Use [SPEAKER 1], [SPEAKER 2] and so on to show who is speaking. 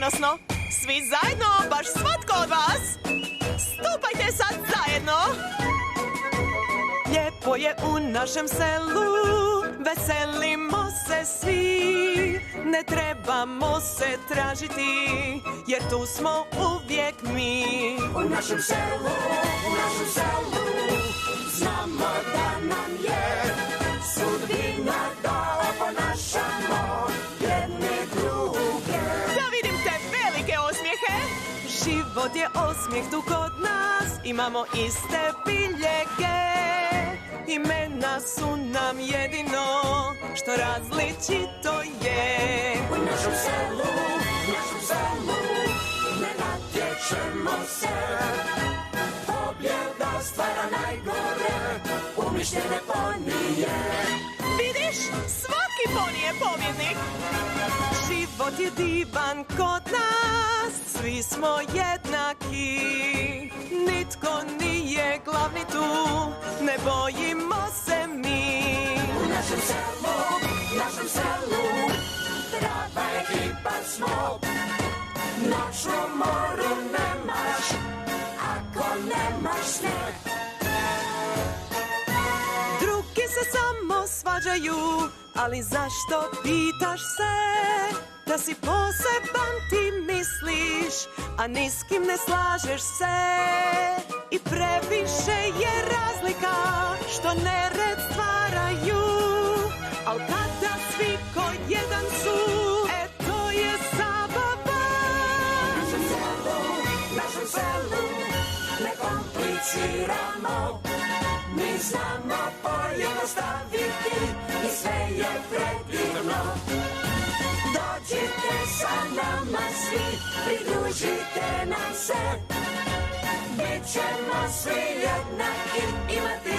[SPEAKER 1] ponosno. Svi zajedno, baš svatko od vas. Stupajte sad zajedno. Lijepo je u našem selu, veselimo se svi. Ne trebamo se tražiti, jer tu smo uvijek mi.
[SPEAKER 2] U našem selu, znamo da nam je sudbina da oponašamo jedne druge.
[SPEAKER 1] Da vidim te velike osmijehe. Život je osmijeh tu kod nas, imamo iste biljege. Imena su nam jedino što različito je.
[SPEAKER 2] U našem selu, ne natječemo se. Pobjeda stvara najgore, umišljene ponije.
[SPEAKER 1] Vidiš, svaki poni je pobjednik. Život je divan kod nas, svi smo jednaki. Nitko nije glavni tu, ne bojimo se mi.
[SPEAKER 2] U našem selu, prava ekipa smo. Noćnu moru nemaš, ako nemaš sneg.
[SPEAKER 1] Drugi se samo svađaju, ali zašto pitaš se? Da si poseban ti misliš, a ni s kim ne slažeš se. I previše je razlika što nered stvaraju, al kada svi ko jedan su, to je zabava.
[SPEAKER 2] Našem selu ne kompliciramo, mi znamo pojednostaviti i sve je predivno. Dođite sa nama svi, pridružite nam se, bit ćemo svi jednaki, imati